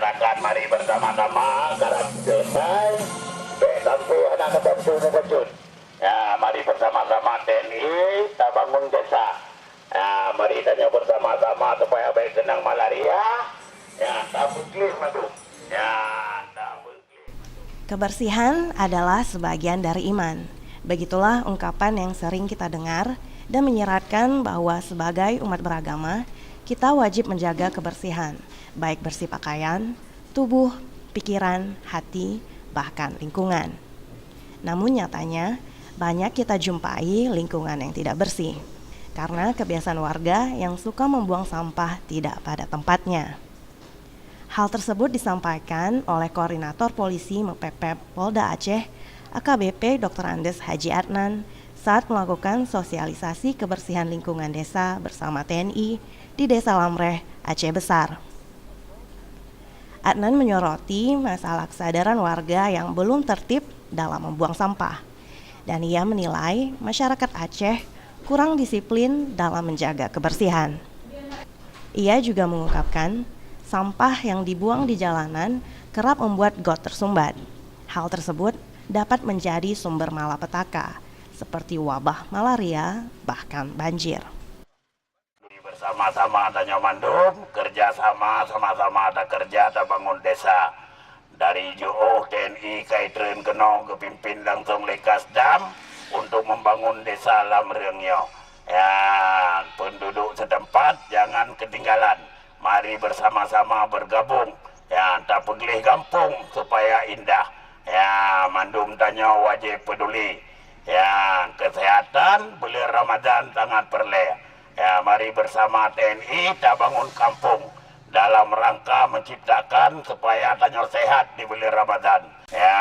masyarakat, mari bersama-sama karena selesai tentu anak bantu ngebajun ya, mari bersama-sama TNI kita bangun desa ya, mari tanya bersama-sama supaya baik senang malaria ya, tak bukli madu ya, tak bukli. Kebersihan adalah sebagian dari iman. Begitulah ungkapan yang sering kita dengar dan menyeratkan bahwa sebagai umat beragama kita wajib menjaga kebersihan, baik bersih pakaian, tubuh, pikiran, hati, bahkan lingkungan. Namun nyatanya banyak kita jumpai lingkungan yang tidak bersih karena kebiasaan warga yang suka membuang sampah tidak pada tempatnya. Hal tersebut disampaikan oleh Koordinator Polisi Mepepep Polda Aceh, AKBP Dr. Andes Haji Adnan, saat melakukan sosialisasi kebersihan lingkungan desa bersama TNI di Desa Lamreh, Aceh Besar. Adnan menyoroti masalah kesadaran warga yang belum tertib dalam membuang sampah. Dan ia menilai masyarakat Aceh kurang disiplin dalam menjaga kebersihan. Ia juga mengungkapkan sampah yang dibuang di jalanan kerap membuat got tersumbat. Hal tersebut dapat menjadi sumber malapetaka seperti wabah malaria bahkan banjir. Bersama-sama adanya mandum, kerjasama sama-sama ada kerja ada bangun desa. Dari JOO TNI Kaitren Kenong kepimpin langsung lekas dam untuk membangun desa Lamrengyo. Ya, penduduk setempat jangan ketinggalan. Mari bersama-sama bergabung. Ya, tak peduli kampung supaya indah. Ya, mandum tanya wajib peduli. Ya, kesehatan bulan Ramadan sangat perlu. Ya, mari bersama TNI kita bangun kampung dalam rangka menciptakan supaya tanya sehat di bulan Ramadan. Ya,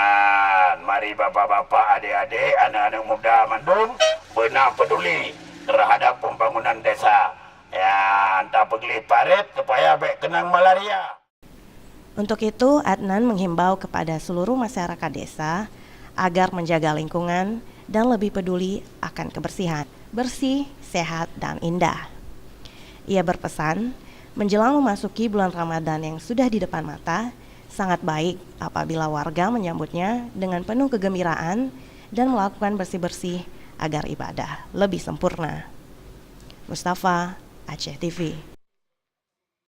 mari bapak-bapak, adik-adik, anak-anak muda mandum benar peduli terhadap pembangunan desa. Ya, tak pergi parit supaya baik kenang malaria. Untuk itu, Adnan menghimbau kepada seluruh masyarakat desa agar menjaga lingkungan dan lebih peduli akan kebersihan, bersih, sehat, dan indah. Ia berpesan, menjelang memasuki bulan Ramadan yang sudah di depan mata, sangat baik apabila warga menyambutnya dengan penuh kegembiraan dan melakukan bersih-bersih agar ibadah lebih sempurna. Mustafa, Aceh TV.